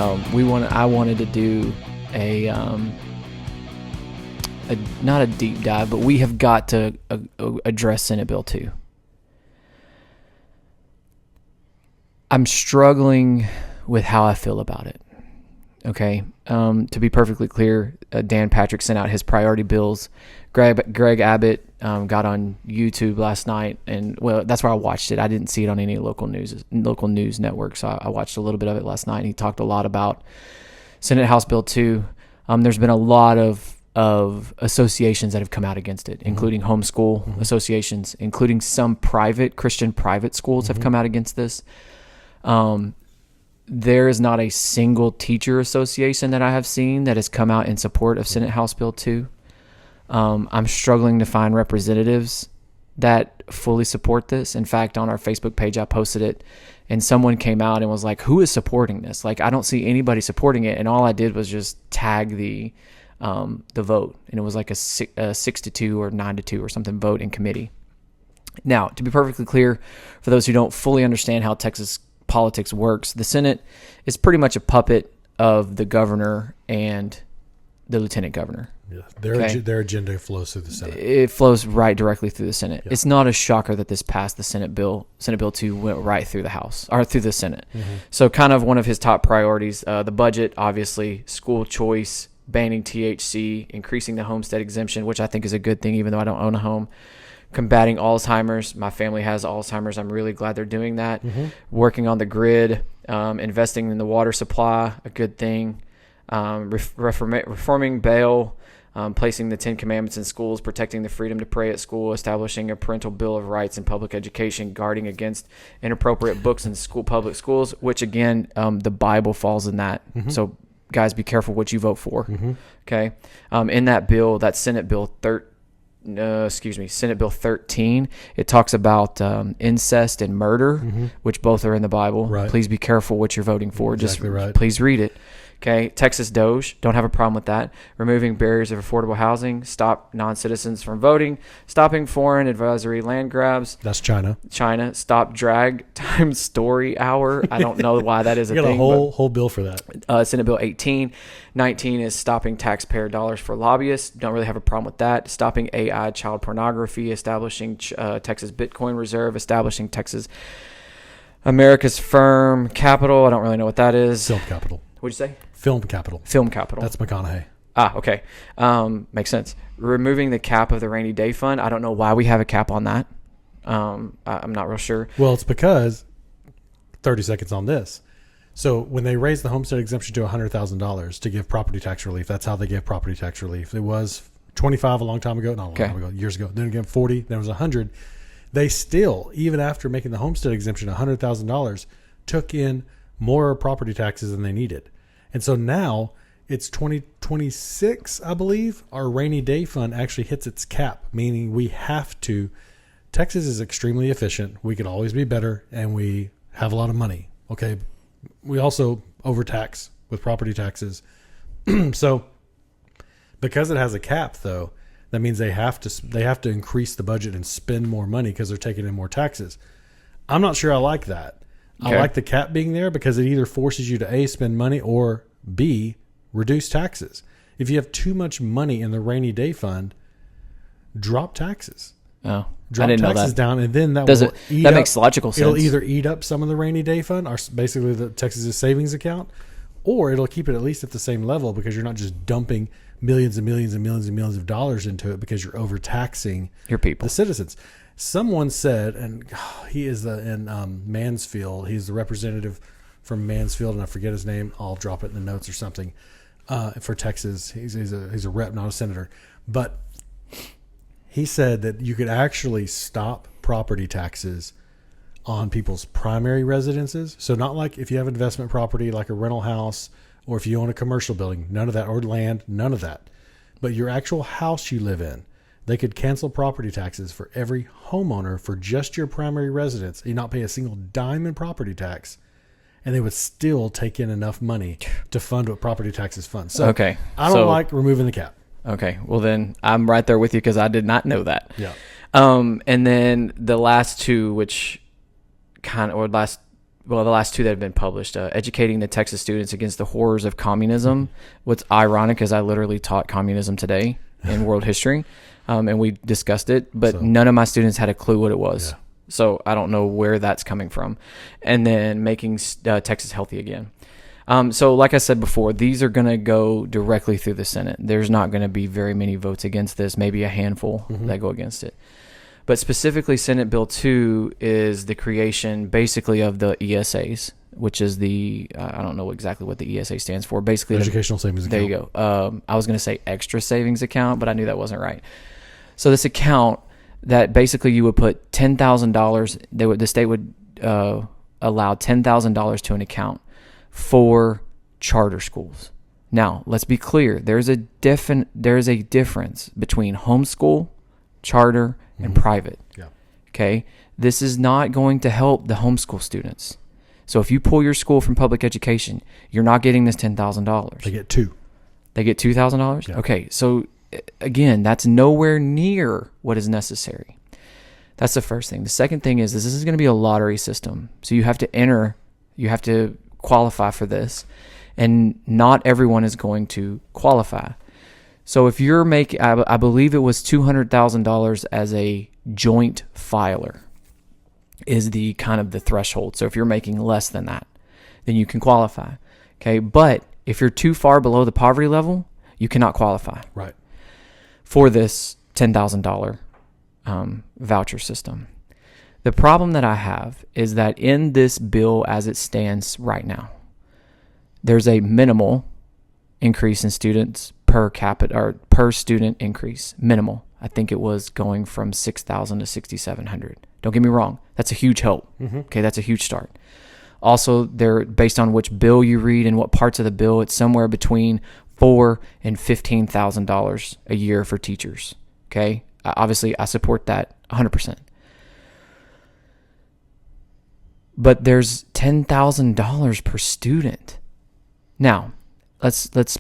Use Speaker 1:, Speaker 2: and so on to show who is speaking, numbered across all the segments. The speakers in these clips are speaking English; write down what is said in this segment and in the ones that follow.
Speaker 1: I wanted to do a not a deep dive, but we have got to address Senate Bill 2. I'm struggling with how I feel about it. Okay. To be perfectly clear, Dan Patrick sent out his priority bills. Greg Abbott got on YouTube last night, and well, that's where I watched it. I didn't see it on any local news network, so I watched a little bit of it last night. And he talked a lot about Senate House Bill 2. There's been a lot of associations that have come out against it, including homeschool associations, including some Christian private schools have come out against this. There is not a single teacher association that I have seen that has come out in support of Senate House Bill 2. I'm struggling to find representatives that fully support this. In fact, on our Facebook page, I posted it, and someone came out and was like, who is supporting this? Like, I don't see anybody supporting it. And all I did was just tag the vote. And it was like a 6-2 or 9-2 or something vote in committee. Now, to be perfectly clear, for those who don't fully understand how Texas politics works, the Senate is pretty much a puppet of the governor and the lieutenant governor.
Speaker 2: Yeah, their agenda flows through the Senate.
Speaker 1: It flows right directly through the Senate.
Speaker 2: Yeah.
Speaker 1: It's not a shocker that this passed the Senate Bill 2 went right through the House or through the Senate. So kind of one of his top priorities, the budget, obviously, school choice, banning THC, increasing the homestead exemption, which I think is a good thing, even though I don't own a home. Combating Alzheimer's. My family has Alzheimer's. I'm really glad they're doing that. Working on the grid, investing in the water supply, a good thing. Reforming bail, placing the 10 Commandments in schools, protecting the freedom to pray at school, establishing a parental bill of rights in public education, guarding against inappropriate books in public schools, which again, the Bible falls in that. So guys, be careful what you vote for. Okay. In that bill, that Senate Bill 13, it talks about incest and murder, which both are in the Bible.
Speaker 2: Right.
Speaker 1: Please be careful what you're voting for.
Speaker 2: Exactly right.
Speaker 1: Please read it. Okay, Texas Doge, don't have a problem with that. Removing barriers of affordable housing, stop non-citizens from voting, stopping foreign advisory land grabs.
Speaker 2: That's China.
Speaker 1: Stop drag time story hour. I don't know why that is a
Speaker 2: You got
Speaker 1: thing.
Speaker 2: a whole bill for that.
Speaker 1: Senate Bill 18. 19 is stopping taxpayer dollars for lobbyists. Don't really have a problem with that. Stopping AI child pornography, establishing Texas Bitcoin Reserve, establishing Texas America's Firm Capital. I don't really know what that is.
Speaker 2: Film capital.
Speaker 1: What'd you say?
Speaker 2: Film capital.
Speaker 1: Film capital.
Speaker 2: That's McConaughey.
Speaker 1: Okay. Makes sense. Removing the cap of the rainy day fund. I don't know why we have a cap on that. I'm not real sure.
Speaker 2: Well, it's because 30 seconds on this. So when they raised the homestead exemption to $100,000 to give property tax relief, that's how they give property tax relief. It was 25 a long time ago, not a long time ago, years ago. Then again, 40, then it was 100. They still, even after making the homestead exemption $100,000, took in more property taxes than they needed. And so now it's 2026, I believe, our rainy day fund actually hits its cap, meaning we have to. Texas is extremely efficient. We could always be better, and we have a lot of money. Okay. We also overtax with property taxes. So because it has a cap, though, that means they have to increase the budget and spend more money because they're taking in more taxes. I'm not sure I like that. Okay. I like the cap being there because it either forces you to A, spend money, or B, reduce taxes. If you have too much money in the rainy day fund, drop taxes.
Speaker 1: Oh,
Speaker 2: drop
Speaker 1: I didn't know
Speaker 2: taxes
Speaker 1: that.
Speaker 2: down, and then that
Speaker 1: makes logical sense.
Speaker 2: It'll either eat up some of the rainy day fund, or basically the Texas savings account, or it'll keep it at least at the same level because you're not just dumping millions and millions and millions and millions of dollars into it because you're overtaxing
Speaker 1: your people,
Speaker 2: the citizens. Someone said, and he is in Mansfield. He's the representative from Mansfield, and I forget his name. I'll drop it in the notes or something. For Texas, he's a rep, not a senator. But he said that you could actually stop property taxes on people's primary residences. So not like if you have investment property like a rental house, or if you own a commercial building, none of that, or land, none of that. But your actual house you live in. They could cancel property taxes for every homeowner for just your primary residence. You not pay a single dime in property tax, and they would still take in enough money to fund what property taxes fund. So
Speaker 1: okay.
Speaker 2: I don't like removing the cap.
Speaker 1: Okay. Well, then I'm right there with you because I did not know that.
Speaker 2: Yeah.
Speaker 1: And then the last two, which last the last two that have been published, Educating the Texas Students Against the Horrors of Communism. What's ironic is I literally taught communism today in world history, and we discussed it, but none of my students had a clue what it was. Yeah. So I don't know where that's coming from. And then Making Texas Healthy Again. So like I said before, these are going to go directly through the Senate. There's not going to be very many votes against this, maybe a handful that go against it. But specifically, Senate Bill 2 is the creation basically of the ESAs, which is I don't know exactly what the ESA stands for. Basically,
Speaker 2: Educational Savings Account.
Speaker 1: There you go. I was going to say extra savings account, but I knew that wasn't right. So this account that basically you would put $10,000, the state would allow $10,000 to an account for charter schools. Now, let's be clear. There's a difference between homeschool, charter, and private.
Speaker 2: Yeah.
Speaker 1: Okay? This is not going to help the homeschool students. So if you pull your school from public education, you're not getting this $10,000.
Speaker 2: They get two.
Speaker 1: They get $2,000?
Speaker 2: Yeah.
Speaker 1: Okay. So again, that's nowhere near what is necessary. That's the first thing. The second thing is this is going to be a lottery system. So you have to qualify for this, and not everyone is going to qualify. So if you're making, I believe it was $200,000 as a joint filer is the kind of the threshold. So if you're making less than that, then you can qualify. Okay. But if you're too far below the poverty level, you cannot qualify.
Speaker 2: Right.
Speaker 1: For this $10,000 voucher system. The problem that I have is that in this bill as it stands right now, there's a minimal increase in students per capita or per student increase. Minimal. I think it was going from 6,000 to 6,700. Don't get me wrong. That's a huge help. Okay, that's a huge start. Also, they're based on which bill you read and what parts of the bill, it's somewhere between $4,000 and $15,000 a year for teachers. Okay, obviously I support that 100%. But there's $10,000 per student. Now, let's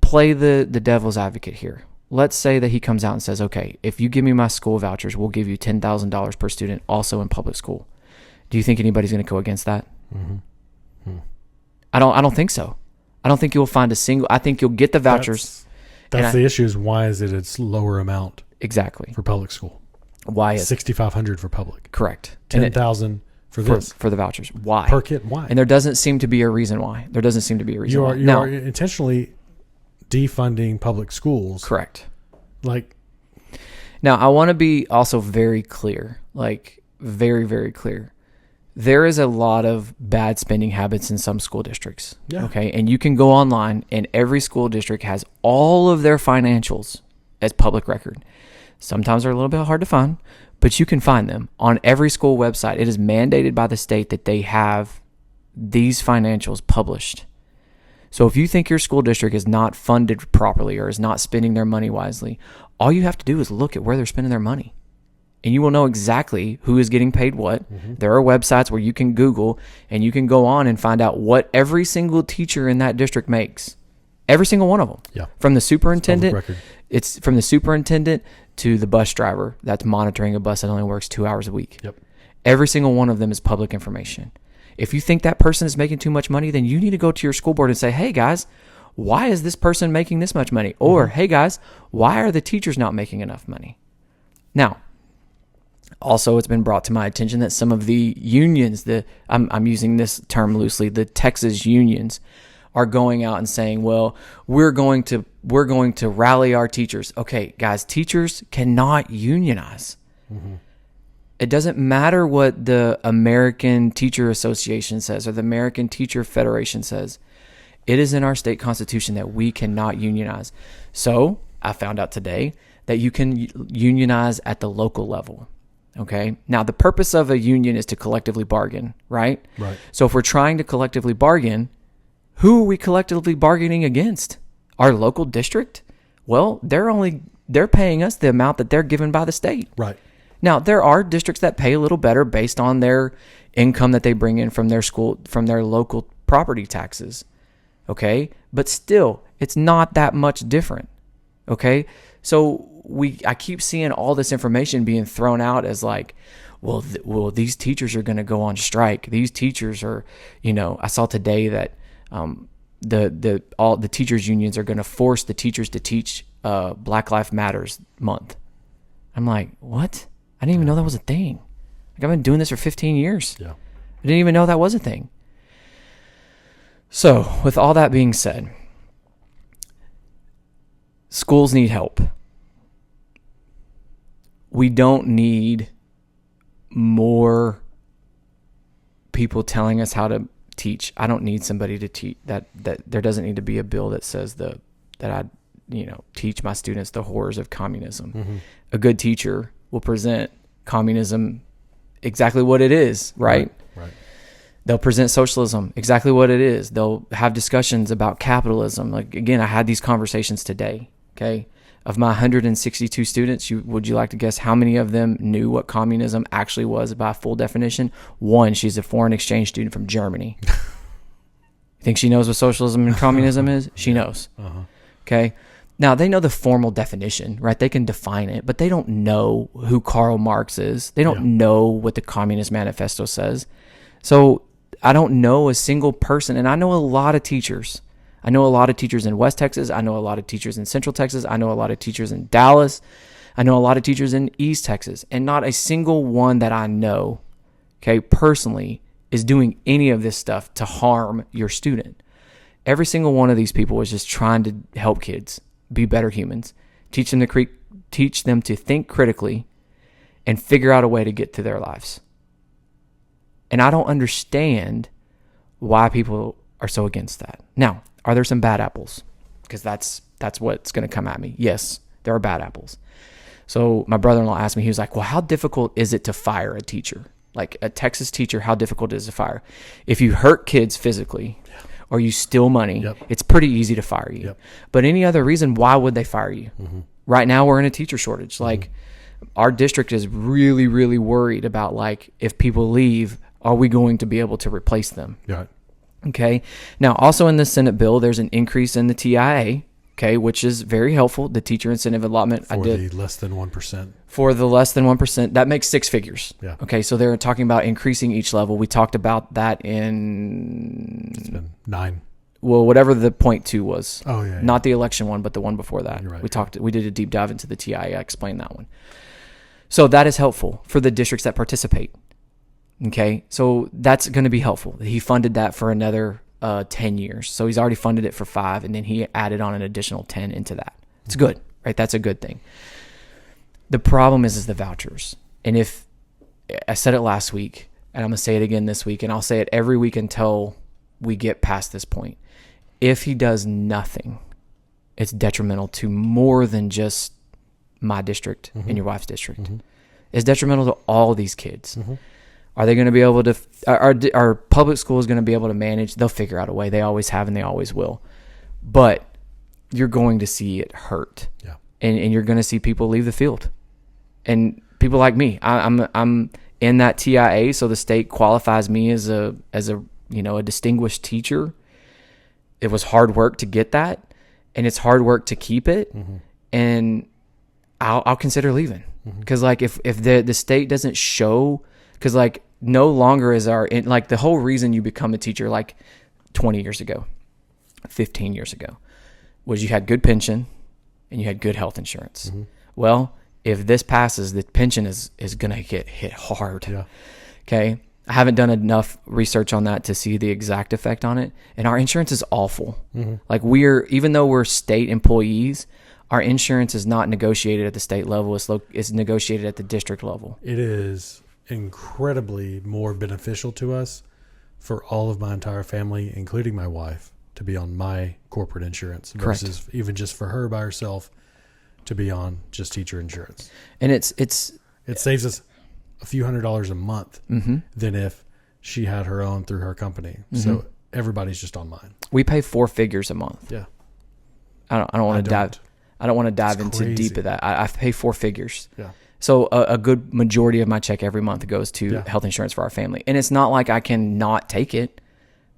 Speaker 1: play the devil's advocate here. Let's say that he comes out and says, okay, if you give me my school vouchers, we'll give you $10,000 per student also in public school. Do you think anybody's going to go against that? I don't think so. I don't think you'll find a single. I think you'll get the vouchers.
Speaker 2: That's the issue. Is why is it its lower amount
Speaker 1: exactly
Speaker 2: for public school?
Speaker 1: Why is
Speaker 2: $6,500 for public?
Speaker 1: Correct.
Speaker 2: $10,000 for this
Speaker 1: for the vouchers. Why
Speaker 2: per kid? Why?
Speaker 1: And there doesn't seem to be a reason why.
Speaker 2: You are intentionally defunding public schools.
Speaker 1: Correct.
Speaker 2: Like,
Speaker 1: now I want to be also very clear. Like very, very clear. There is a lot of bad spending habits in some school districts.
Speaker 2: Yeah.
Speaker 1: Okay. And you can go online and every school district has all of their financials as public record. Sometimes they're a little bit hard to find, but you can find them on every school website. It is mandated by the state that they have these financials published. So if you think your school district is not funded properly or is not spending their money wisely, all you have to do is look at where they're spending their money. And you will know exactly who is getting paid what. There are websites where you can Google and you can go on and find out what every single teacher in that district makes. Every single one of them.
Speaker 2: Yeah.
Speaker 1: From the superintendent, it's from the superintendent to the bus driver that's monitoring a bus that only works 2 hours a week.
Speaker 2: Yep.
Speaker 1: Every single one of them is public information. If you think that person is making too much money, then you need to go to your school board and say, hey guys, why is this person making this much money? Or, hey guys, why are the teachers not making enough money? Now, also, it's been brought to my attention that some of the unions, I'm using this term loosely, the Texas unions, are going out and saying, well, we're going to rally our teachers. Okay, guys, teachers cannot unionize. It doesn't matter what the American Teacher Association says or the American Teacher Federation says. It is in our state constitution that we cannot unionize. So I found out today that you can unionize at the local level. Okay. Now, the purpose of a union is to collectively bargain, right?
Speaker 2: Right.
Speaker 1: So if we're trying to collectively bargain, who are we collectively bargaining against? Our local district? Well, they're paying us the amount that they're given by the state.
Speaker 2: Right.
Speaker 1: Now, there are districts that pay a little better based on their income that they bring in from their school, from their local property taxes. Okay. But still, it's not that much different. Okay. So I keep seeing all this information being thrown out as like, well, these teachers are going to go on strike. These teachers are, I saw today that all the teachers unions are going to force the teachers to teach Black Lives Matters month. I'm like, what? I didn't even know that was a thing. Like, I've been doing this for 15 years.
Speaker 2: Yeah.
Speaker 1: I didn't even know that was a thing. So, with all that being said, schools need help. We don't need more people telling us how to teach. I don't need somebody to teach that there doesn't need to be a bill that says that I teach my students the horrors of communism.
Speaker 2: Mm-hmm.
Speaker 1: A good teacher will present communism exactly what it is, right?
Speaker 2: Right.
Speaker 1: They'll present socialism exactly what it is. They'll have discussions about capitalism. Like, again, I had these conversations today, okay? Of my 162 students, would you like to guess how many of them knew what communism actually was by full definition? One, she's a foreign exchange student from Germany. You think she knows what socialism and communism is? She knows.
Speaker 2: Uh-huh.
Speaker 1: Okay? Now, they know the formal definition, right? They can define it, but they don't know who Karl Marx is. They don't know what the Communist Manifesto says. So I don't know a single person, and I know a lot of teachers. I know a lot of teachers in West Texas. I know a lot of teachers in Central Texas. I know a lot of teachers in Dallas. I know a lot of teachers in East Texas. And not a single one that I know, okay, personally, is doing any of this stuff to harm your student. Every single one of these people is just trying to help kids be better humans, teach them to think critically, and figure out a way to get through their lives. And I don't understand why people are so against that. Now, are there some bad apples? Because that's what's going to come at me. Yes, there are bad apples. So my brother-in-law asked me, he was like, well, how difficult is it to fire a teacher? Like a Texas teacher, how difficult is it to fire? If you hurt kids physically or you steal money, it's pretty easy to fire you. But any other reason, why would they fire you? Mm-hmm. Right now we're in a teacher shortage. Like our district is really, really worried about like if people leave, are we going to be able to replace them?
Speaker 2: Yeah.
Speaker 1: Okay. Now, also in the Senate bill, there's an increase in the TIA, okay, which is very helpful. The teacher incentive allotment.
Speaker 2: For the less than 1%.
Speaker 1: For the less than 1%. That makes six figures.
Speaker 2: Yeah.
Speaker 1: Okay. So they're talking about increasing each level. We talked about that in...
Speaker 2: It's been 9.
Speaker 1: Well, whatever the 0.2 was.
Speaker 2: Oh, yeah.
Speaker 1: Not the election one, but the one before that.
Speaker 2: You're right.
Speaker 1: We did a deep dive into the TIA. I explained that one. So that is helpful for the districts that participate. Okay, so that's going to be helpful. He funded that for another 10 years. So he's already funded it for 5, and then he added on an additional 10 into that. It's good, right? That's a good thing. The problem is the vouchers. And if I said it last week, and I'm going to say it again this week, and I'll say it every week until we get past this point. If he does nothing, it's detrimental to more than just my district and your wife's district. Mm-hmm. It's detrimental to all these kids. Mm-hmm. Are they going to be able to, are public schools going to be able to manage? They'll figure out a way. They always have and they always will. But you're going to see it hurt. Yeah. And you're going to see people leave the field. And people like me, I'm in that TIA, so the state qualifies me as a distinguished teacher. It was hard work to get that, and it's hard work to keep it. Mm-hmm. And I'll consider leaving. Because like if the state doesn't show, because like no longer is the whole reason you become a teacher like 20 years ago, 15 years ago, was you had good pension and you had good health insurance. Mm-hmm. Well, if this passes, the pension is going to get hit hard. Yeah. Okay. I haven't done enough research on that to see the exact effect on it. And our insurance is awful. Mm-hmm. Like even though we're state employees, our insurance is not negotiated at the state level. It's negotiated at the district level.
Speaker 2: It is incredibly more beneficial to us for all of my entire family, including my wife, to be on my corporate insurance versus even just for her by herself to be on just teacher insurance.
Speaker 1: And it
Speaker 2: saves us a few $100s a month than if she had her own through her company. Mm-hmm. So everybody's just on mine.
Speaker 1: We pay 4 figures a month.
Speaker 2: Yeah.
Speaker 1: I don't want to dive into deep of that. I pay 4 figures.
Speaker 2: Yeah.
Speaker 1: So a good majority of my check every month goes to health insurance for our family. And it's not like I can not take it.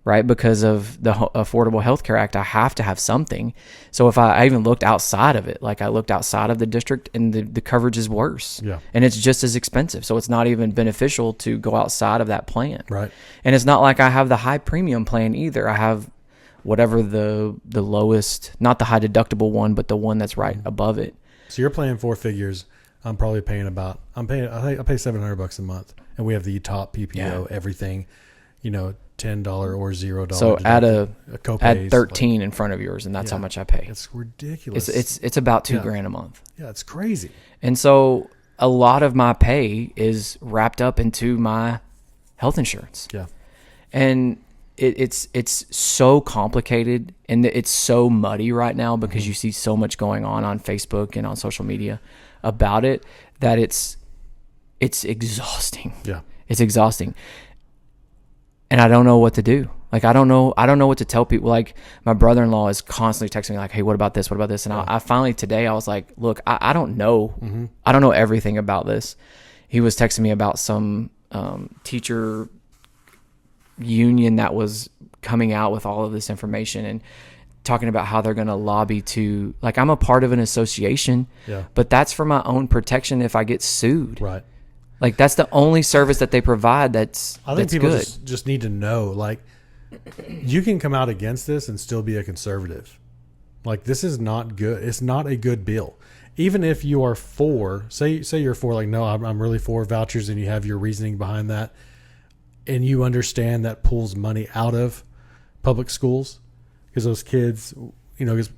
Speaker 1: right? Because of the Affordable Health Care Act, I have to have something. So if I even looked outside of it, like I looked outside of the district, and the coverage is worse.
Speaker 2: Yeah.
Speaker 1: And it's just as expensive. So it's not even beneficial to go outside of that plan.
Speaker 2: Right.
Speaker 1: And it's not like I have the high premium plan either. I have whatever the lowest, not the high deductible one, but the one that's right above it.
Speaker 2: So you're paying 4 figures. I'm probably paying I pay $700 a month, and we have the top PPO, everything, $10 or $0.
Speaker 1: So add
Speaker 2: copay,
Speaker 1: add 13 in front of yours, and that's how much I pay.
Speaker 2: It's ridiculous.
Speaker 1: It's about $2,000 a month.
Speaker 2: Yeah, it's crazy.
Speaker 1: And so a lot of my pay is wrapped up into my health insurance.
Speaker 2: Yeah.
Speaker 1: And it's so complicated, and it's so muddy right now because you see so much going on Facebook and on social media about it, that it's exhausting.
Speaker 2: Yeah.
Speaker 1: It's exhausting. And I don't know what to do. Like, I don't know what to tell people. Like, my brother-in-law is constantly texting me like, hey, what about this? What about this? And I finally today, I was like, look, I don't know. I don't know everything about this. He was texting me about some teacher union that was coming out with all of this information and talking about how they're going to lobby to, like, I'm a part of an association, but that's for my own protection if I get sued.
Speaker 2: Right.
Speaker 1: Like, that's the only service that they provide I think
Speaker 2: people
Speaker 1: good.
Speaker 2: just need to know, like, you can come out against this and still be a conservative. Like, this is not good. It's not a good bill. Even if you are for, say you're for, like, no, I'm really for vouchers, and you have your reasoning behind that, and you understand that pulls money out of public schools, because those kids, because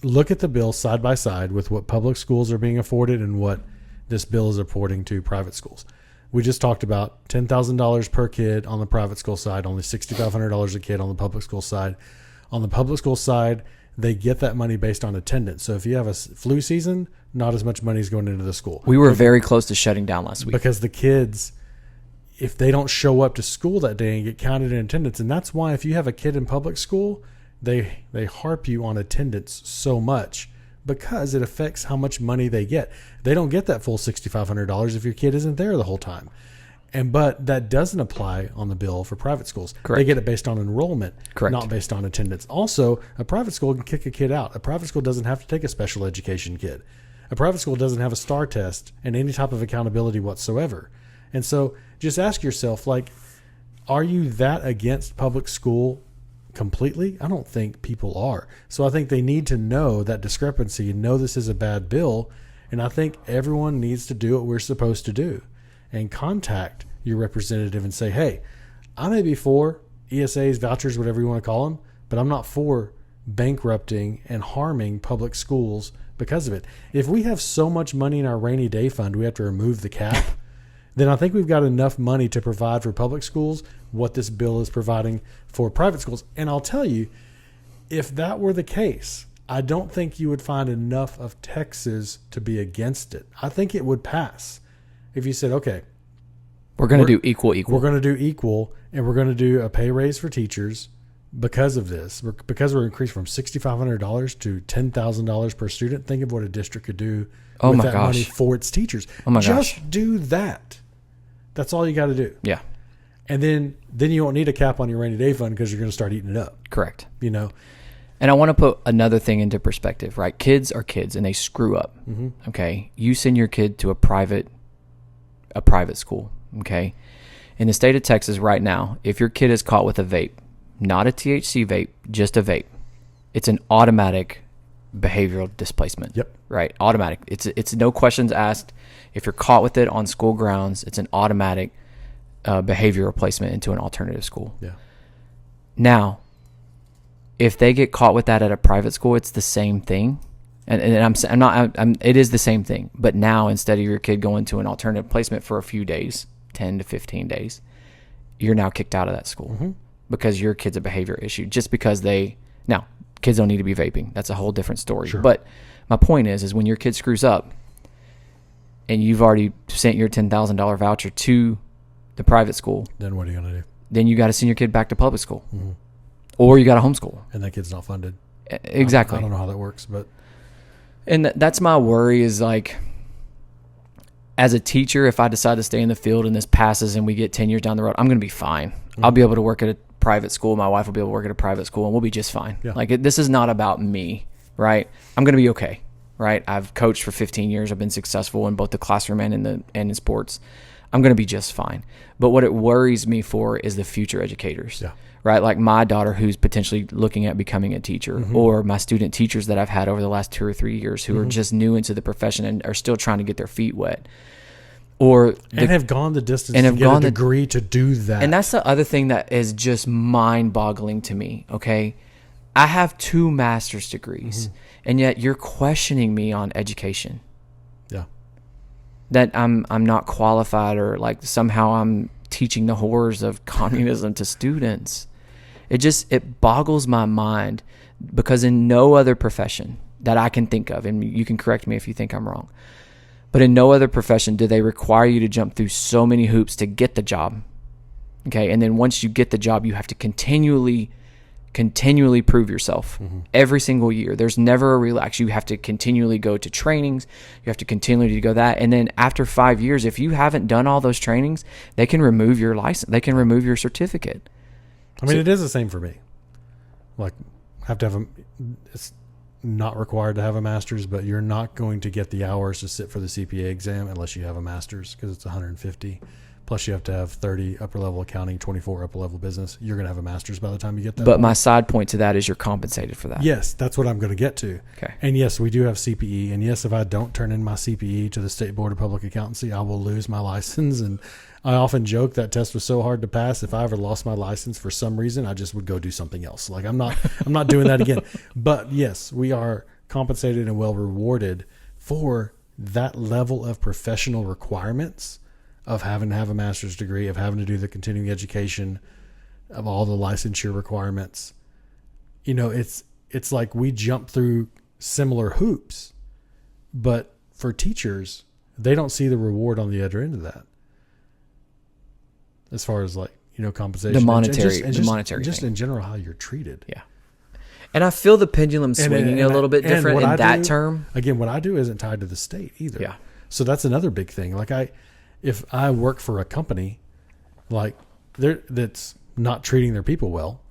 Speaker 2: look at the bill side by side with what public schools are being afforded and what this bill is affording to private schools. We just talked about $10,000 per kid on the private school side, only $6,500 a kid on the public school side. On the public school side, they get that money based on attendance. So if you have a flu season, not as much money is going into the school.
Speaker 1: We were very close to shutting down last week.
Speaker 2: Because the kids, if they don't show up to school that day and get counted in attendance, and that's why if you have a kid in public school, they harp you on attendance so much, because it affects how much money they get. They don't get that full $6,500 if your kid isn't there the whole time. But that doesn't apply on the bill for private schools.
Speaker 1: Correct.
Speaker 2: They get it based on enrollment,
Speaker 1: Correct.
Speaker 2: not based on attendance. Also, a private school can kick a kid out. A private school doesn't have to take a special education kid. A private school doesn't have a STAR test and any type of accountability whatsoever. And so just ask yourself, like, are you that against public school completely? I don't think people are. So I think they need to know that discrepancy and know this is a bad bill. And I think everyone needs to do what we're supposed to do and contact your representative and say, hey, I may be for ESAs, vouchers, whatever you want to call them, but I'm not for bankrupting and harming public schools because of it. If we have so much money in our rainy day fund, we have to remove the cap, then I think we've got enough money to provide for public schools what this bill is providing for private schools. And I'll tell you, if that were the case, I don't think you would find enough of Texas to be against it. I think it would pass if you said, okay,
Speaker 1: we're going to do equal.
Speaker 2: We're going to do equal, and we're going to do a pay raise for teachers because of this. Because we're increased from $6,500 to $10,000 per student. Think of what a district could do with that money for its teachers. Just do that. That's all you got to do.
Speaker 1: Yeah.
Speaker 2: And then you won't need a cap on your rainy day fund because you're going to start eating it up.
Speaker 1: Correct.
Speaker 2: And
Speaker 1: I want to put another thing into perspective, right? Kids are kids and they screw up. Mm-hmm. Okay. You send your kid to a private school. Okay. In the state of Texas right now, if your kid is caught with a vape, not a THC vape, just a vape, it's an automatic behavioral displacement.
Speaker 2: Yep.
Speaker 1: Right. Automatic. It's no questions asked. If you're caught with it on school grounds, it's an automatic behavior replacement into an alternative school.
Speaker 2: Yeah.
Speaker 1: Now, if they get caught with that at a private school, it's the same thing. And it is the same thing. But now, instead of your kid going to an alternative placement for a few days, 10 to 15 days, you're now kicked out of that school because your kid's a behavior issue. Just because now, kids don't need to be vaping. That's a whole different story.
Speaker 2: Sure.
Speaker 1: But my point is when your kid screws up and you've already sent your $10,000 voucher to the private school,
Speaker 2: then what are you going to do?
Speaker 1: Then you got to send your kid back to public school. Mm-hmm. Or you got to homeschool.
Speaker 2: And that kid's not funded.
Speaker 1: Exactly.
Speaker 2: I don't know how that works, but.
Speaker 1: And that's my worry is, like, as a teacher, if I decide to stay in the field and this passes and we get 10 years down the road, I'm going to be fine. Mm-hmm. I'll be able to work at a private school. My wife will be able to work at a private school, and we'll be just fine.
Speaker 2: Yeah.
Speaker 1: Like this is not about me, right? I'm going to be okay, right? I've coached for 15 years. I've been successful in both the classroom and in sports. I'm going to be just fine. But what it worries me for is the future educators, right? Like my daughter who's potentially looking at becoming a teacher, or my student teachers that I've had over the last 2 or 3 years who are just new into the profession and are still trying to get their feet wet. And
Speaker 2: have gone the distance
Speaker 1: and
Speaker 2: to
Speaker 1: have
Speaker 2: get
Speaker 1: gone
Speaker 2: a degree to do that.
Speaker 1: And that's the other thing that is just mind-boggling to me, okay? I have 2 master's degrees, and yet you're questioning me on education.
Speaker 2: Yeah.
Speaker 1: That I'm not qualified, or like somehow I'm teaching the horrors of communism to students. It boggles my mind, because in no other profession that I can think of, and you can correct me if you think I'm wrong, but in no other profession do they require you to jump through so many hoops to get the job. Okay. And then once you get the job, you have to continually prove yourself every single year. There's never a relax. You have to continually go to trainings. You have to continually go that. And then after 5 years, if you haven't done all those trainings, they can remove your license. They can remove your certificate.
Speaker 2: I mean, it is the same for me. Like, have to have it's not required to have a master's, but you're not going to get the hours to sit for the CPA exam unless you have a master's, because it's 150. Plus you have to have 30 upper level accounting, 24 upper level business. You're going to have a master's by the time you get that.
Speaker 1: But my side point to that is you're compensated for that.
Speaker 2: Yes, that's what I'm going to get to.
Speaker 1: Okay.
Speaker 2: And yes, we do have CPE. And yes, if I don't turn in my CPE to the State Board of Public Accountancy, I will lose my license. And I often joke that test was so hard to pass. If I ever lost my license for some reason, I just would go do something else. Like I'm not doing that again. But yes, we are compensated and well rewarded for that level of professional requirements of having to have a master's degree, of having to do the continuing education, of all the licensure requirements. You know, it's like we jump through similar hoops, but for teachers, they don't see the reward on the other end of that. As far as like, you know, compensation,
Speaker 1: The monetary
Speaker 2: just
Speaker 1: thing.
Speaker 2: in general, how you're treated.
Speaker 1: Yeah. And I feel the pendulum swinging a little bit different in that term.
Speaker 2: Again, what I do isn't tied to the state either.
Speaker 1: Yeah.
Speaker 2: So that's another big thing. Like if I work for a company, like that's not treating their people well,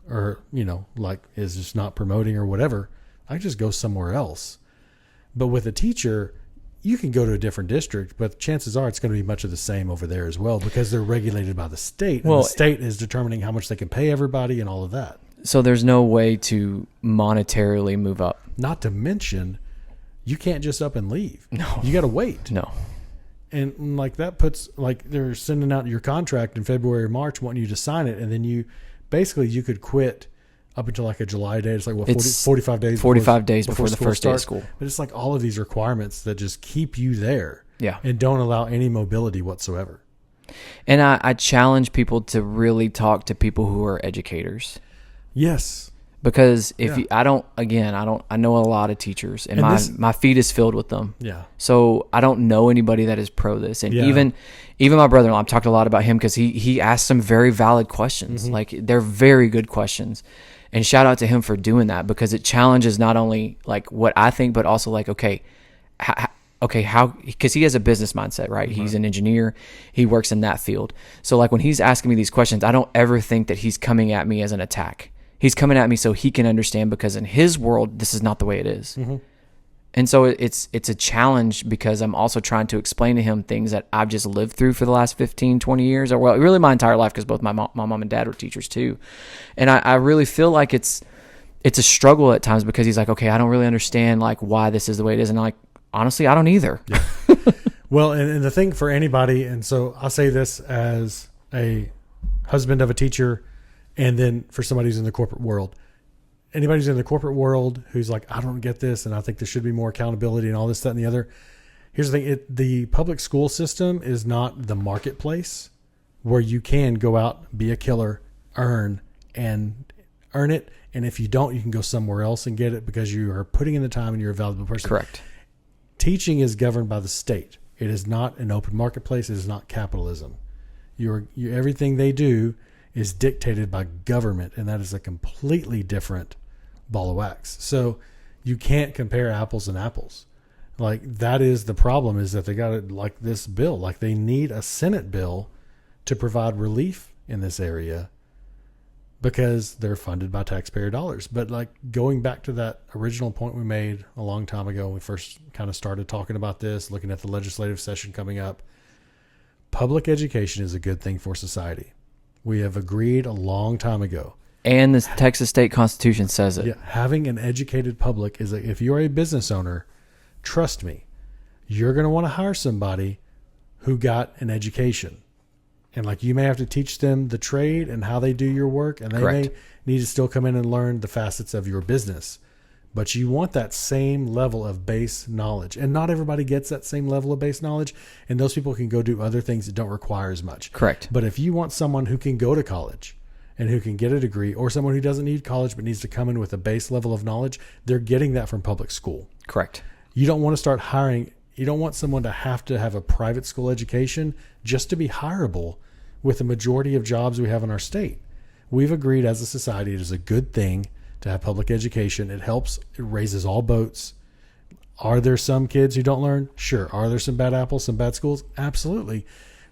Speaker 2: or, you know, like is just not promoting or whatever, I just go somewhere else. But with a teacher, you can go to a different district, but chances are it's going to be much of the same over there as well, because they're regulated by the state. And the state is determining how much they can pay everybody and all of that.
Speaker 1: So there's no way to monetarily move up.
Speaker 2: Not to mention, you can't just up and leave.
Speaker 1: No.
Speaker 2: You got to wait.
Speaker 1: No.
Speaker 2: And like that puts, like they're sending out your contract in February or March wanting you to sign it. And then you could quit up until like a July date. It's like, what, 45 days?
Speaker 1: 45 days before the first day of school.
Speaker 2: But it's like all of these requirements that just keep you there.
Speaker 1: Yeah.
Speaker 2: And don't allow any mobility whatsoever.
Speaker 1: And I challenge people to really talk to people who are educators.
Speaker 2: Yes.
Speaker 1: Because I know a lot of teachers, and my feed is filled with them.
Speaker 2: Yeah.
Speaker 1: So I don't know anybody that is pro this. And even my brother-in-law, I've talked a lot about him because he asked some very valid questions. Like they're very good questions. And shout out to him for doing that, because it challenges not only like what I think, but also like, how, because he has a business mindset, right? He's an engineer. He works in that field. So like when he's asking me these questions, I don't ever think that he's coming at me as an attack. He's coming at me so he can understand, because in his world, this is not the way it is. And so it's a challenge, because I'm also trying to explain to him things that I've just lived through for the last 15, 20 years, or well, really my entire life, because both my mom and dad were teachers too. And I really feel like it's a struggle at times, because he's like, okay, I don't really understand like why this is the way it is. And I'm like, honestly, I don't either. Yeah.
Speaker 2: Well, and the thing for anybody, and so I'll say this as a husband of a teacher, and then for somebody who's in the corporate world. Anybody who's in the corporate world who's like, I don't get this, and I think there should be more accountability and all this, that, and the other. Here's the thing. The public school system is not the marketplace where you can go out, be a killer, earn it. And if you don't, you can go somewhere else and get it, because you are putting in the time and you're a valuable person.
Speaker 1: Correct.
Speaker 2: Teaching is governed by the state. It is not an open marketplace. It is not capitalism. Everything they do is dictated by government, and that is a completely different ball of wax. So you can't compare apples and apples. Like that is the problem, is that they got it like this bill, like they need a Senate bill to provide relief in this area. because they're funded by taxpayer dollars. But like going back to that original point we made a long time ago, when we first kind of started talking about this, looking at the legislative session coming up, public education is a good thing for society. We have agreed a long time ago.
Speaker 1: And the Texas State Constitution says it.
Speaker 2: Yeah, having an educated public is if you're a business owner, trust me, you're going to want to hire somebody who got an education. And like you may have to teach them the trade and how they do your work, and they
Speaker 1: Correct.
Speaker 2: may need to still come in and learn the facets of your business. But you want that same level of base knowledge. And not everybody gets that same level of base knowledge, and those people can go do other things that don't require as much.
Speaker 1: Correct.
Speaker 2: But if you want someone who can go to college and who can get a degree, or someone who doesn't need college but needs to come in with a base level of knowledge, they're getting that from public school.
Speaker 1: Correct.
Speaker 2: You don't want to start hiring, you don't want someone to have a private school education just to be hireable with the majority of jobs we have in our state. We've agreed as a society it is a good thing to have public education. It helps, it raises all boats. Are there some kids who don't learn? Sure. Are there some bad apples, some bad schools? Absolutely.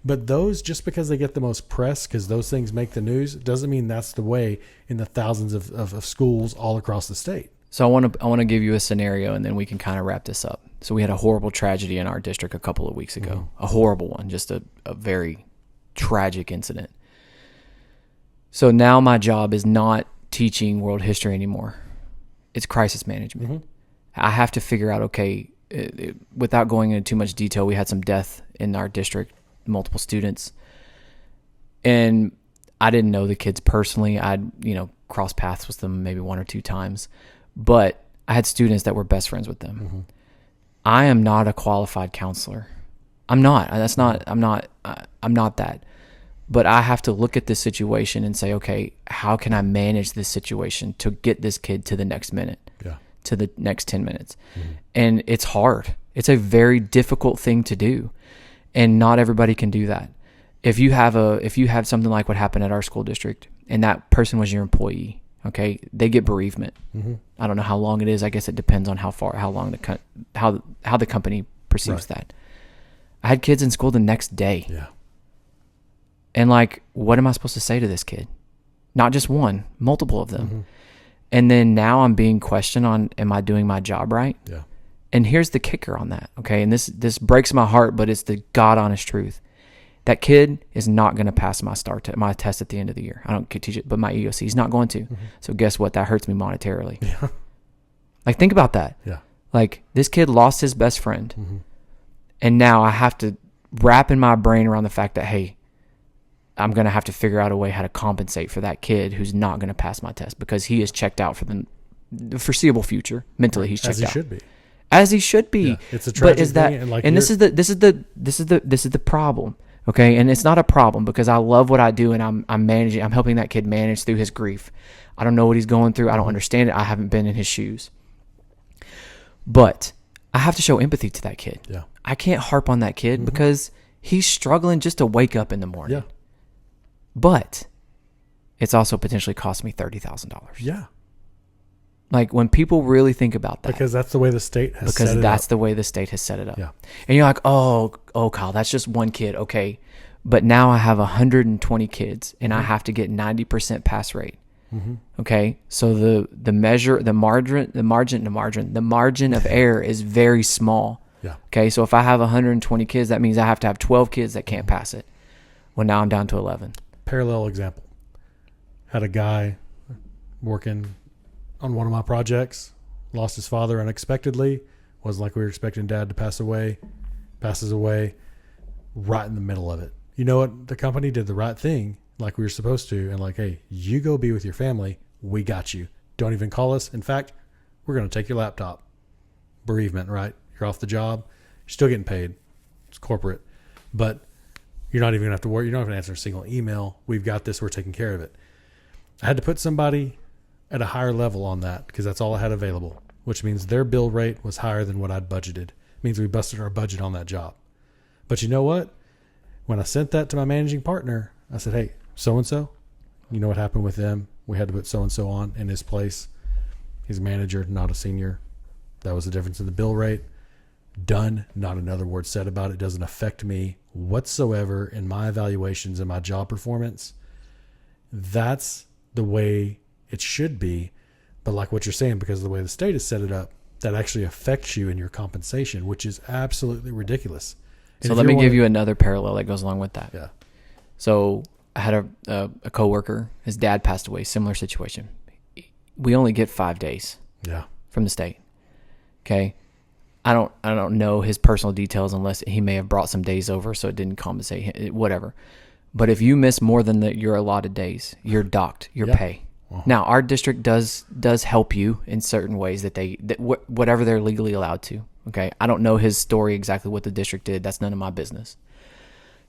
Speaker 2: But those, just because they get the most press, because those things make the news, doesn't mean that's the way in the thousands of schools all across the state.
Speaker 1: So I want to give you a scenario, and then we can kind of wrap this up. So we had a horrible tragedy in our district a couple of weeks ago. A horrible one, just a very tragic incident. So now my job is not teaching world history anymore. It's crisis management. I have to figure out, okay, without going into too much detail, we had some death in our district, multiple students. And I didn't know the kids personally. I'd, crossed paths with them maybe one or two times. But I had students that were best friends with them. I am not a qualified counselor. I'm not that. But I have to look at this situation and say, okay, how can I manage this situation to get this kid to the next minute, to the next 10 minutes? And it's hard. It's a very difficult thing to do. And not everybody can do that. If you have something like what happened at our school district, and that person was your employee, okay, they get bereavement. I don't know how long it is. I guess it depends on how long how the company perceives that. I had kids in school the next day. And what am I supposed to say to this kid? Not just one, multiple of them. And then now I'm being questioned on, am I doing my job right? And here's the kicker on that, okay? And this breaks my heart, but it's the God honest truth. That kid is not going to pass my my test at the end of the year. I don't teach it, but my EOC, he's not going to. So guess what? That hurts me monetarily. Think about that. This kid lost his best friend. And now I have to wrap in my brain around the fact that, hey, I'm going to have to figure out a way how to compensate for that kid who's not going to pass my test because he is checked out for the foreseeable future. Mentally, he's checked out. As he should be.
Speaker 2: Yeah, it's a tragic thing.
Speaker 1: And this is the problem. Okay. And it's not a problem because I love what I do and I'm managing, I'm helping that kid manage through his grief. I don't know what he's going through. I don't understand it. I haven't been in his shoes. But I have to show empathy to that kid. I can't harp on that kid because he's struggling just to wake up in the morning. But it's also potentially cost me $30,000. When people really think about that.
Speaker 2: Because that's the way the state has set it up.
Speaker 1: Because that's the way the state has set it up. And you're like, oh, Kyle, that's just one kid. Okay. But now I have 120 kids and I have to get 90% pass rate. Okay. So the margin of error is very small. Okay. So if I have 120 kids, that means I have to have 12 kids that can't pass it. Well, now I'm down to 11.
Speaker 2: Parallel example. Had a guy working on one of my projects, lost his father unexpectedly. Wasn't like we were expecting dad to pass away. Passes away right in the middle of it. You know what? The company did the right thing like we were supposed to. And hey, you go be with your family. We got you. Don't even call us. In fact, we're going to take your laptop. Bereavement, right? You're off the job. You're still getting paid. It's corporate. But you're not even going to have to worry. You're not going to answer a single email. We've got this. We're taking care of it. I had to put somebody at a higher level on that because that's all I had available, which means their bill rate was higher than what I'd budgeted. It means we busted our budget on that job. But you know what? When I sent that to my managing partner, I said, hey, so-and-so, you know what happened with them? We had to put so-and-so on in his place. He's a manager, not a senior. That was the difference in the bill rate. Done. Not another word said about it. Doesn't affect me whatsoever in my evaluations and my job performance. That's the way it should be. But like what you're saying, because of the way the state has set it up, that actually affects you in your compensation, which is absolutely ridiculous. And
Speaker 1: So let me give you another parallel that goes along with that.
Speaker 2: Yeah.
Speaker 1: So I had a coworker. His dad passed away. Similar situation. We only get 5 days
Speaker 2: Yeah.
Speaker 1: from the state. Okay. I don't know his personal details unless he may have brought some days over, so it didn't compensate him, whatever. But if you miss more than your allotted days, you're docked your pay.
Speaker 2: Uh-huh.
Speaker 1: Now, our district does help you in certain ways whatever they're legally allowed to. Okay. I don't know his story exactly what the district did. That's none of my business.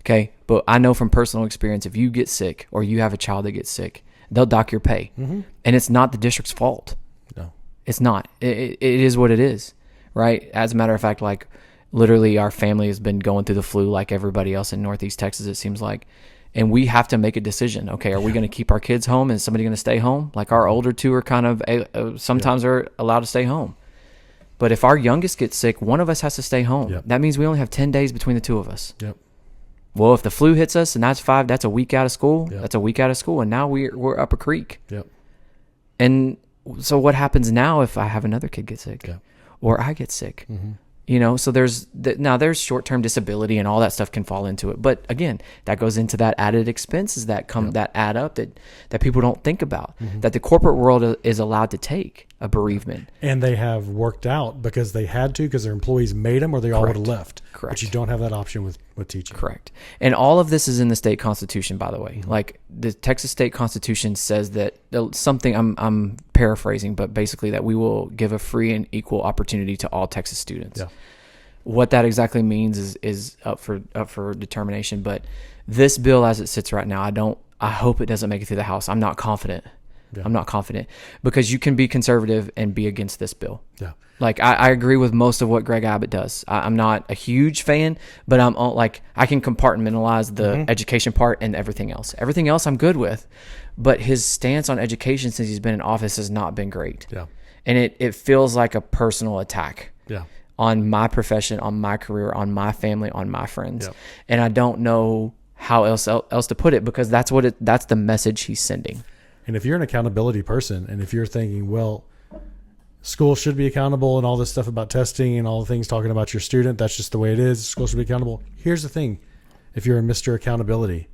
Speaker 1: Okay. But I know from personal experience, if you get sick or you have a child that gets sick, they'll dock your pay.
Speaker 2: Mm-hmm.
Speaker 1: And it's not the district's fault.
Speaker 2: No.
Speaker 1: It's not. It is what it is. Right. As a matter of fact, like literally our family has been going through the flu like everybody else in Northeast Texas, it seems like. And we have to make a decision. Okay, are we going to keep our kids home? Is somebody going to stay home? Like our older two are kind of sometimes are allowed to stay home. But if our youngest gets sick, one of us has to stay home.
Speaker 2: Yep.
Speaker 1: That means we only have 10 days between the two of us.
Speaker 2: Yep.
Speaker 1: Well, if the flu hits us and that's 5, that's a week out of school.
Speaker 2: Yep.
Speaker 1: That's a week out of school. And now we're up a creek.
Speaker 2: Yep.
Speaker 1: And so what happens now if I have another kid get sick or I get sick?
Speaker 2: Mm-hmm.
Speaker 1: You know, so there's short-term disability and all that stuff can fall into it. But again, that goes into that added expenses that add up that people don't think about, that the corporate world is allowed to take a bereavement.
Speaker 2: And they have worked out because they had to, because their employees made them, or they all would have left.
Speaker 1: Correct.
Speaker 2: But you don't have that option with teaching.
Speaker 1: Correct. And all of this is in the state constitution, by the way. Like the Texas state constitution says that something, I'm paraphrasing, but basically that we will give a free and equal opportunity to all Texas students. Yeah. What that exactly means is up for determination. But this bill as it sits right now, I hope it doesn't make it through the House. I'm not confident. Yeah. I'm not confident because you can be conservative and be against this bill. Yeah. Like I agree with most of what Greg Abbott does. I'm not a huge fan, but I'm like, I can compartmentalize the education part and everything else. Everything else I'm good with, but his stance on education since he's been in office has not been great. Yeah. And it feels like a personal attack. Yeah. On my profession, on my career, on my family, on my friends. Yep. And I don't know how else to put it because that's the message he's sending.
Speaker 2: And if you're an accountability person and if you're thinking, well, school should be accountable and all this stuff about testing and all the things talking about your student, that's just the way it is. School should be accountable. Here's the thing. If you're a Mr. Accountability,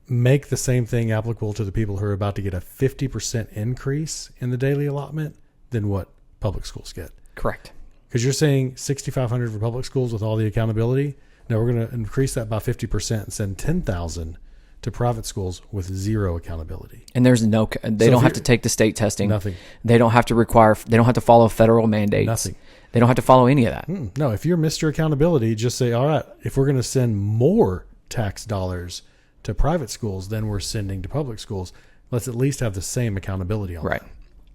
Speaker 2: make the same thing applicable to the people who are about to get a 50% increase in the daily allotment than what public schools get.
Speaker 1: Correct.
Speaker 2: Because you're saying $6,500 for public schools with all the accountability. No, we're going to increase that by 50% and send $10,000 to private schools with zero accountability.
Speaker 1: And there's they don't have to take the state testing.
Speaker 2: Nothing.
Speaker 1: They don't have to follow federal mandates.
Speaker 2: Nothing.
Speaker 1: They don't have to follow any of that.
Speaker 2: No, if you're Mr. Accountability, just say, all right, if we're going to send more tax dollars to private schools than we're sending to public schools, let's at least have the same accountability on that.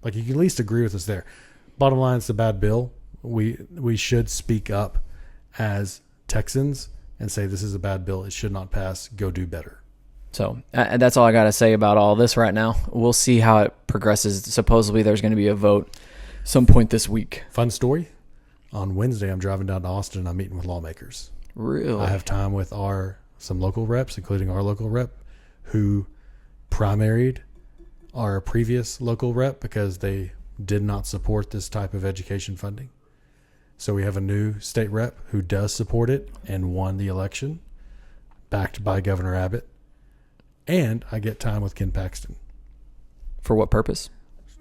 Speaker 2: Like you can at least agree with us there. Bottom line, it's a bad bill. We should speak up as Texans and say this is a bad bill. It should not pass. Go do better.
Speaker 1: So that's all I got to say about all this right now. We'll see how it progresses. Supposedly there's going to be a vote some point this week.
Speaker 2: Fun story. On Wednesday, I'm driving down to Austin. I'm meeting with lawmakers.
Speaker 1: Really?
Speaker 2: I have time with some local reps, including our local rep, who primaried our previous local rep because they did not support this type of education funding. So we have a new state rep who does support it and won the election, backed by Governor Abbott. And I get time with Ken Paxton.
Speaker 1: For what purpose?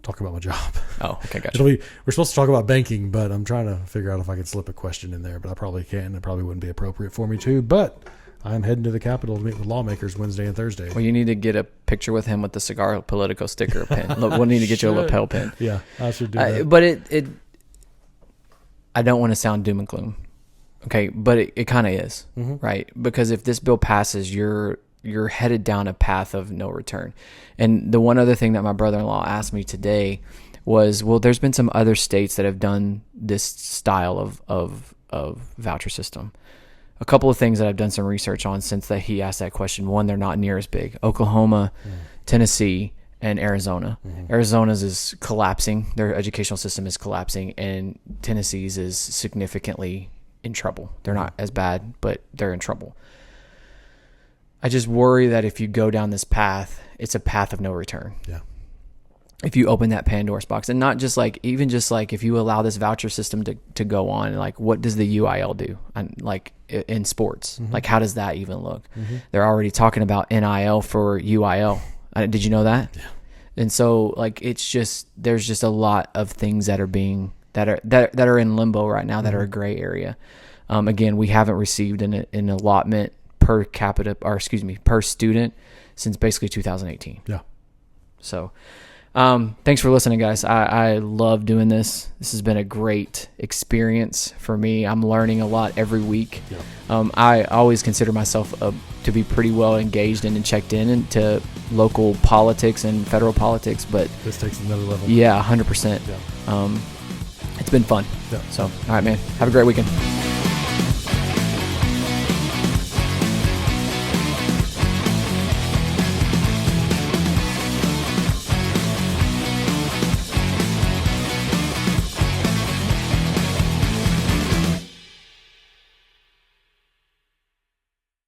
Speaker 2: Talk about my job.
Speaker 1: Oh, okay, gotcha.
Speaker 2: We're supposed to talk about banking, but I'm trying to figure out if I can slip a question in there, but I probably can't. It probably wouldn't be appropriate for me to, but I'm heading to the Capitol to meet with lawmakers Wednesday and Thursday.
Speaker 1: Well, you need to get a picture with him with the Cigar Politico sticker pin. We'll need to get you a lapel pin.
Speaker 2: Yeah, I should do that.
Speaker 1: But I don't want to sound doom and gloom. Okay, but it kind of is, right? Because if this bill passes, you're headed down a path of no return. And the one other thing that my brother-in-law asked me today was, well, there's been some other states that have done this style of voucher system. A couple of things that I've done some research on since that he asked that question. One, they're not near as big. Oklahoma, Tennessee, and Arizona. Arizona's is collapsing. Their educational system is collapsing, and Tennessee's is significantly in trouble. They're not as bad, but they're in trouble. I just worry that if you go down this path, it's a path of no return.
Speaker 2: Yeah.
Speaker 1: If you open that Pandora's box, and not just like, even just like if you allow this voucher system to go on, like what does the UIL do? And like in sports, like how does that even look? They're already talking about NIL for UIL. Did you know that?
Speaker 2: Yeah.
Speaker 1: And so like, it's just, there's just a lot of things that are being, that are in limbo right now, that are a gray area. Again, we haven't received an allotment per capita, or excuse me, per student since basically 2018.
Speaker 2: Yeah.
Speaker 1: So, thanks for listening, guys. I love doing this. This has been a great experience for me. I'm learning a lot every week.
Speaker 2: Yeah.
Speaker 1: I always consider myself to be pretty well engaged and checked into local politics and federal politics, but
Speaker 2: This takes another level.
Speaker 1: yeah, 100%.
Speaker 2: Yeah.
Speaker 1: It's been fun.
Speaker 2: Yeah.
Speaker 1: So, all right, man. Have a great weekend.